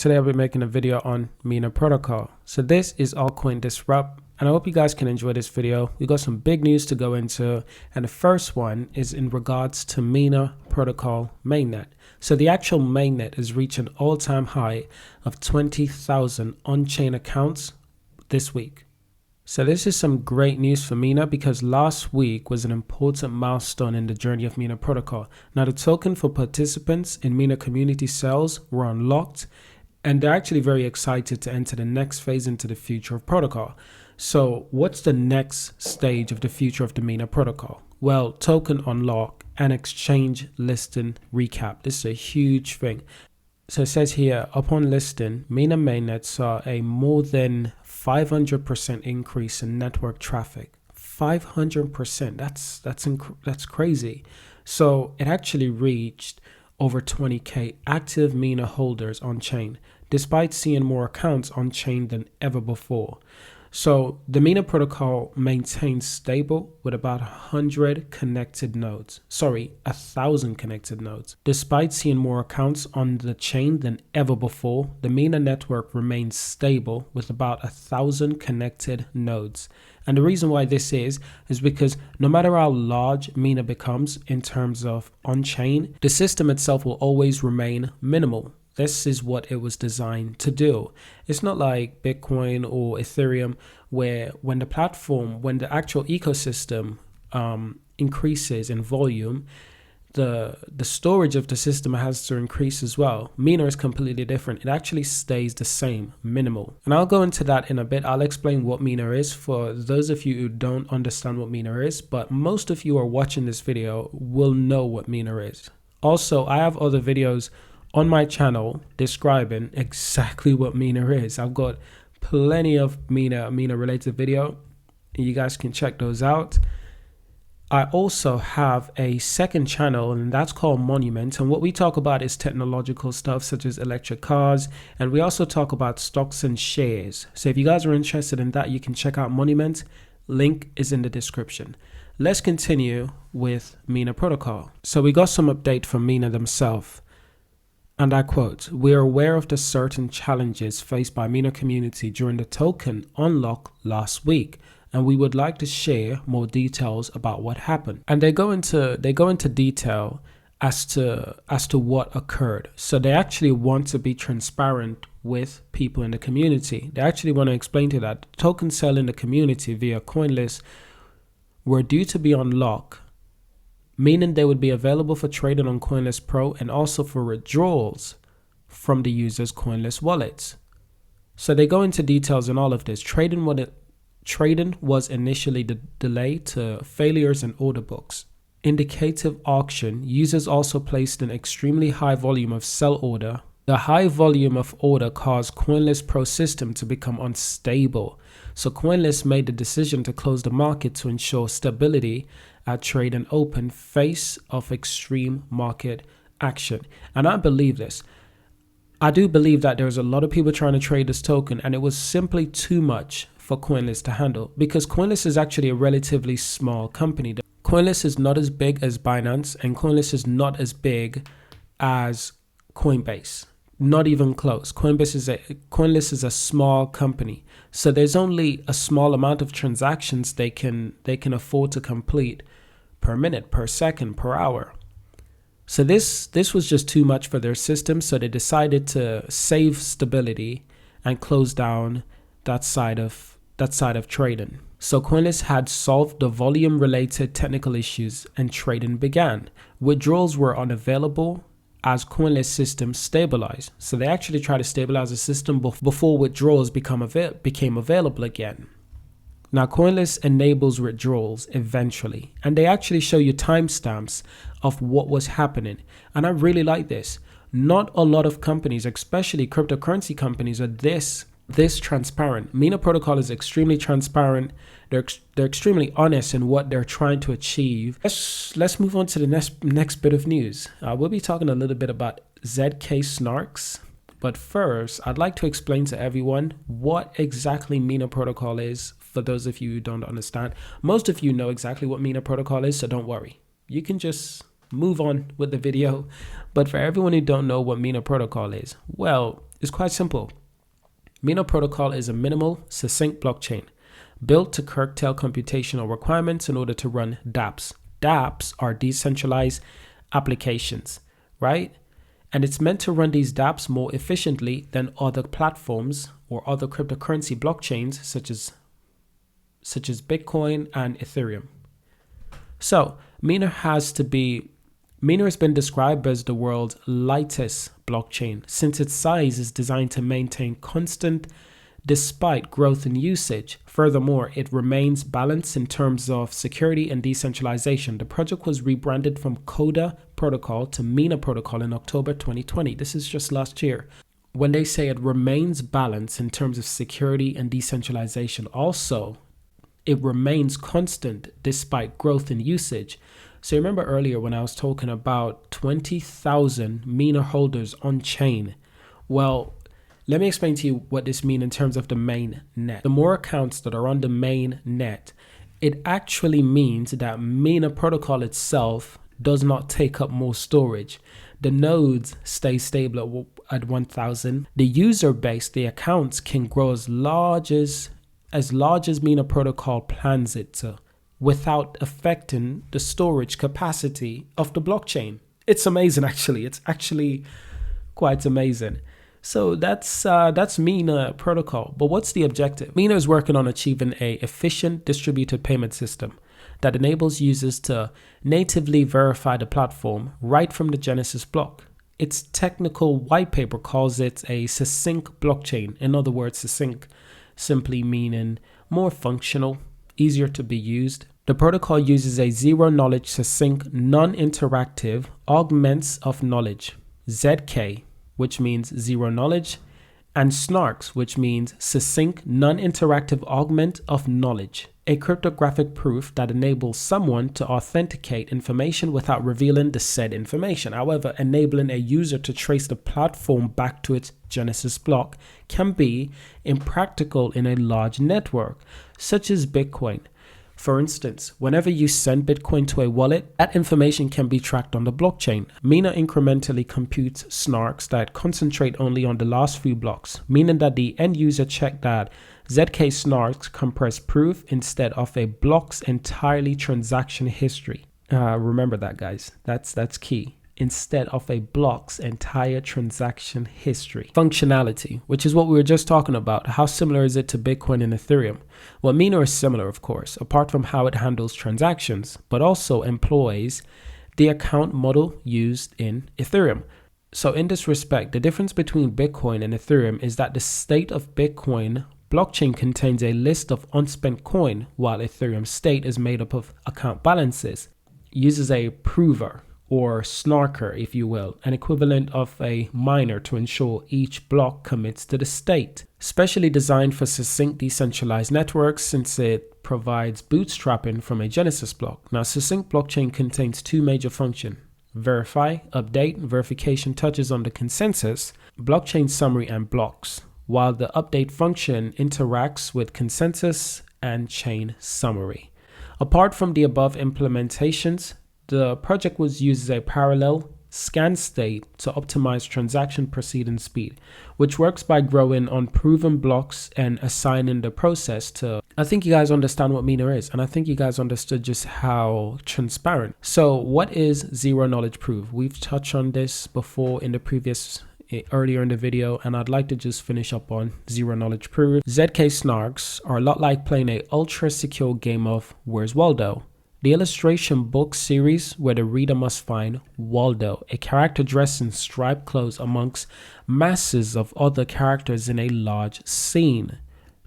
Today I'll be making a video on Mina protocol. So this is Altcoin Disrupt, and I hope you guys can enjoy this video. We got some big news to go into, and the first one is in regards to Mina protocol mainnet. So the actual mainnet has reached an all-time high of 20,000 on-chain accounts this week. So this is some great news for Mina because last week was an important milestone in the journey of Mina protocol. Now the token for participants in Mina community cells were unlocked, and they're actually very excited to enter the next phase into the future of protocol. So what's the next stage of the future of the Mina protocol? Well, token unlock and exchange listing recap. This is a huge thing. So it says here, upon listing, Mina mainnet saw a more than 500% increase in network traffic. 500%, that's crazy. So it actually reached over 20k active Mina holders on chain, despite seeing more accounts on chain than ever before. So the Mina protocol maintains stable with about 1,000 connected nodes. Despite seeing more accounts on the chain than ever before, the Mina network remains stable with about 1,000 connected nodes. And the reason why this is because no matter how large Mina becomes in terms of on-chain, the system itself will always remain minimal. This is what it was designed to do. It's not like Bitcoin or Ethereum where when the actual ecosystem increases in volume, the storage of the system has to increase as well. Mina is completely different. It actually stays the same, minimal. And I'll go into that in a bit. I'll explain what Mina is for those of you who don't understand what Mina is, but most of you who are watching this video will know what Mina is. Also, I have other videos on my channel describing exactly what Mina is. I've got plenty of Mina related video. You guys can check those out. I also have a second channel, and that's called Monument, and what we talk about is technological stuff such as electric cars, and we also talk about stocks and shares. So if you guys are interested in that, you can check out Monument. Link is in the description. Let's continue with Mina protocol. So we got some update from Mina themselves. And I quote, "We are aware of the certain challenges faced by Mina community during the token unlock last week, and we would like to share more details about what happened." And they go into detail as to what occurred. So they actually want to be transparent with people in the community. They actually want to explain to that token sale in the community via CoinList were due to be unlocked, meaning they would be available for trading on CoinList Pro and also for withdrawals from the user's CoinList wallets. So they go into details on all of this. Trading was initially delayed to failures in order books. Indicative auction, users also placed an extremely high volume of sell order. The high volume of order caused CoinList Pro system to become unstable. So CoinList made the decision to close the market to ensure stability at trade and open face of extreme market action. And I believe this. I do believe that there's a lot of people trying to trade this token, and it was simply too much for CoinList to handle because CoinList is actually a relatively small company. CoinList is not as big as Binance, and CoinList is not as big as Coinbase. Not even close. CoinList is a small company, so there's only a small amount of transactions they can afford to complete per minute, per second, per hour. So this was just too much for their system, so they decided to save stability and close down that side of trading. So CoinList had solved the volume-related technical issues and trading began. Withdrawals were unavailable as CoinList system stabilized. So they actually tried to stabilize the system before withdrawals became available again. Now CoinList enables withdrawals eventually, and they actually show you timestamps of what was happening. And I really like this. Not a lot of companies, especially cryptocurrency companies, are this transparent. Mina protocol is extremely transparent. They're extremely honest in what they're trying to achieve. Let's move on to the next bit of news. We'll be talking a little bit about ZK Snarks. But first, I'd like to explain to everyone what exactly Mina protocol is for those of you who don't understand. Most of you know exactly what Mina protocol is, so don't worry. You can just move on with the video. But for everyone who don't know what Mina protocol is, well, it's quite simple. Mina protocol is a minimal, succinct blockchain built to curtail computational requirements in order to run dApps. dApps are decentralized applications, right? And it's meant to run these dApps more efficiently than other platforms or other cryptocurrency blockchains such as Bitcoin and Ethereum. So Mina has been described as the world's lightest blockchain since its size is designed to maintain constant despite growth in usage. Furthermore, it remains balanced in terms of security and decentralization. The project was rebranded from Coda Protocol to Mina Protocol in October 2020. This is just last year. When they say it remains balanced in terms of security and decentralization, also it remains constant despite growth in usage. So remember earlier when I was talking about 20,000 Mina holders on chain? Well, let me explain to you what this means in terms of the mainnet. The more accounts that are on the mainnet, it actually means that Mina protocol itself does not take up more storage. The nodes stay stable at 1,000. The user base, the accounts, can grow as large as Mina protocol plans it to, without affecting the storage capacity of the blockchain. It's amazing, actually. It's actually quite amazing. So that's Mina protocol. But what's the objective? Mina is working on achieving an efficient distributed payment system that enables users to natively verify the platform right from the Genesis block. Its technical white paper calls it a succinct blockchain. In other words, succinct simply meaning more functional, easier to be used. The protocol uses a zero-knowledge, succinct, non-interactive augments of knowledge, ZK, which means zero knowledge, and Snarks, which means succinct, non-interactive augment of knowledge, a cryptographic proof that enables someone to authenticate information without revealing the said information. However, enabling a user to trace the platform back to its Genesis block can be impractical in a large network, such as Bitcoin. For instance, whenever you send Bitcoin to a wallet, that information can be tracked on the blockchain. Mina incrementally computes snarks that concentrate only on the last few blocks, meaning that the end user check that ZK snarks compress proof instead of a block's entirely transaction history. Remember that, guys. That's key. Instead of a block's entire transaction history. Functionality, which is what we were just talking about. How similar is it to Bitcoin and Ethereum? Well, Mina is similar, of course, apart from how it handles transactions, but also employs the account model used in Ethereum. So in this respect, the difference between Bitcoin and Ethereum is that the state of Bitcoin blockchain contains a list of unspent coin, while Ethereum state is made up of account balances. Uses a prover, or snarker, if you will, an equivalent of a miner to ensure each block commits to the state. Specially designed for succinct decentralized networks since it provides bootstrapping from a Genesis block. Now, succinct blockchain contains two major functions: verify, update. Verification touches on the consensus, blockchain summary, and blocks, while the update function interacts with consensus and chain summary. Apart from the above implementations, the project was used as a parallel scan state to optimize transaction proceeding speed, which works by growing unproven blocks and assigning the process to... I think you guys understand what Mina is, and I think you guys understood just how transparent. So what is zero knowledge proof? We've touched on this before in the earlier in the video, and I'd like to just finish up on zero knowledge proof. ZK snarks are a lot like playing a ultra secure game of Where's Waldo? The illustration book series where the reader must find Waldo, a character dressed in striped clothes amongst masses of other characters in a large scene.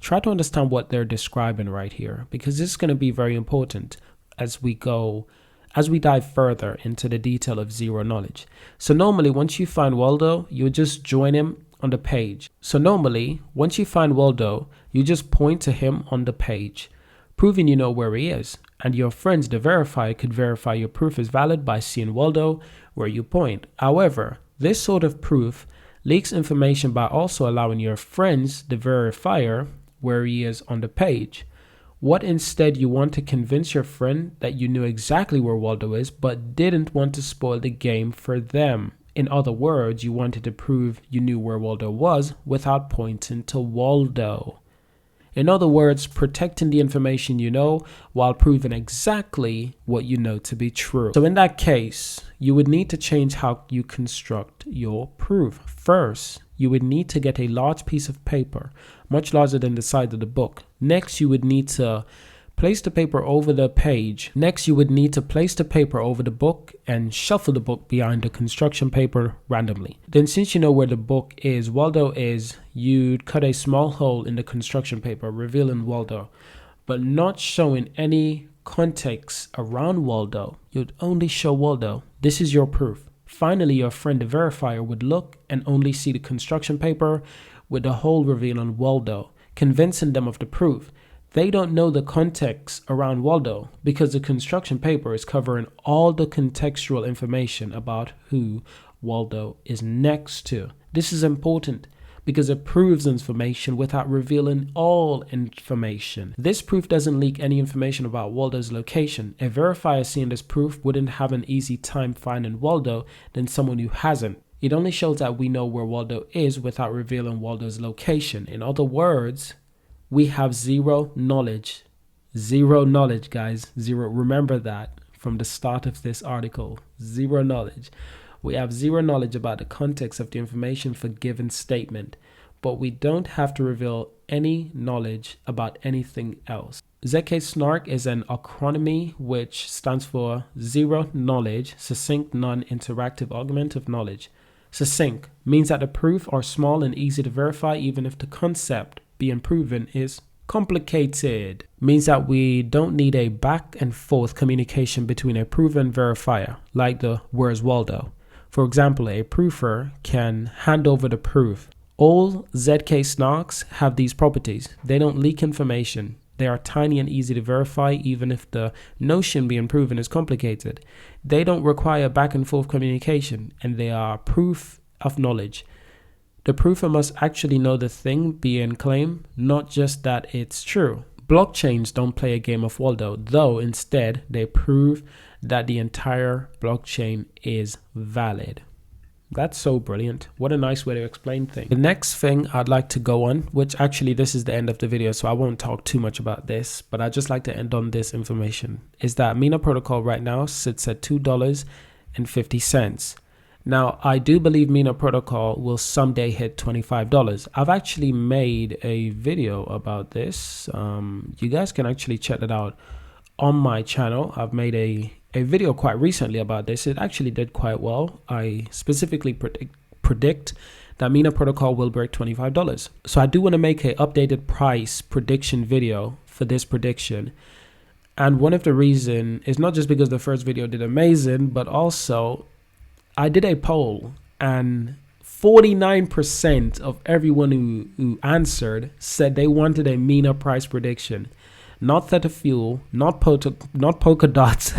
Try to understand what they're describing right here, because this is going to be very important as we dive further into the detail of zero knowledge. So normally, once you find Waldo, you just join him on the page. So normally, once you find Waldo, you just point to him on the page, proving you know where he is. And your friends, the verifier, could verify your proof is valid by seeing Waldo where you point. However, this sort of proof leaks information by also allowing your friends, the verifier, where he is on the page. What instead you want to convince your friend that you knew exactly where Waldo is, but didn't want to spoil the game for them. In other words, you wanted to prove you knew where Waldo was without pointing to Waldo. In other words, protecting the information you know while proving exactly what you know to be true. So in that case, you would need to change how you construct your proof. First, you would need to get a large piece of paper, much larger than the side of the book. Next, you would need to place the paper over the page. Next, you would need to place the paper over the book and shuffle the book behind the construction paper randomly. Then, since you know where the book is, Waldo is, you'd cut a small hole in the construction paper, revealing Waldo, but not showing any context around Waldo. You'd only show Waldo. This is your proof. Finally, your friend, the verifier, would look and only see the construction paper with the hole revealing Waldo, convincing them of the proof. They don't know the context around Waldo because the construction paper is covering all the contextual information about who Waldo is next to. This is important because it proves information without revealing all information. This proof doesn't leak any information about Waldo's location. A verifier seeing this proof wouldn't have an easy time finding Waldo than someone who hasn't. It only shows that we know where Waldo is without revealing Waldo's location. In other words, we have zero knowledge. Zero knowledge, guys. Zero. Remember that from the start of this article. Zero knowledge. We have zero knowledge about the context of the information for given statement, but we don't have to reveal any knowledge about anything else. ZK Snark is an acronym which stands for Zero Knowledge, Succinct Non-Interactive Augment of Knowledge. Succinct means that the proof are small and easy to verify even if the concept being proven is complicated. Means that we don't need a back and forth communication between a proof and verifier, like the where's Waldo. For example, a proofer can hand over the proof. All ZK Snarks have these properties. They don't leak information. They are tiny and easy to verify even if the notion being proven is complicated. They don't require back and forth communication, and they are proof of knowledge. The proofer must actually know the thing being claimed, not just that it's true. Blockchains don't play a game of Waldo, though instead they prove that the entire blockchain is valid. That's so brilliant. What a nice way to explain things. The next thing I'd like to go on, which actually this is the end of the video, so I won't talk too much about this, but I'd just like to end on this information, is that Mina protocol right now sits at $2.50. Now, I do believe Mina protocol will someday hit $25. I've actually made a video about this. You guys can actually check it out on my channel. I've made a video quite recently about this. It actually did quite well. I specifically predict that Mina protocol will break $25. So I do want to make an updated price prediction video for this prediction. And one of the reasons is not just because the first video did amazing, but also I did a poll and 49% of everyone who answered said they wanted a Mina price prediction. Not Theta Fuel, not polka dots,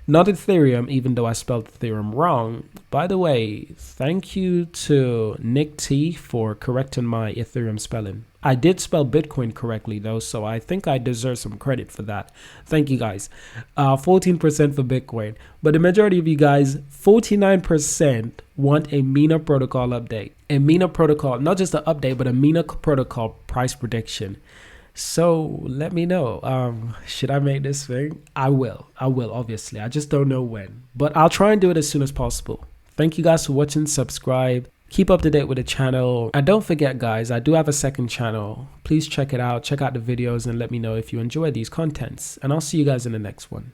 not Ethereum, even though I spelled Ethereum wrong. By the way, thank you to Nick T for correcting my Ethereum spelling. I did spell Bitcoin correctly though, so I think I deserve some credit for that. Thank you guys. 14% for Bitcoin, but the majority of you guys, 49% want a Mina protocol update. A Mina protocol, not just an update, but a Mina protocol price prediction. So let me know, should I make this thing? I will, obviously. I just don't know when, but I'll try and do it as soon as possible. Thank you guys for watching. Subscribe, keep up to date with the channel, and don't forget guys, I do have a second channel. Please check it out, check out the videos, and let me know if you enjoy these contents, and I'll see you guys in the next one.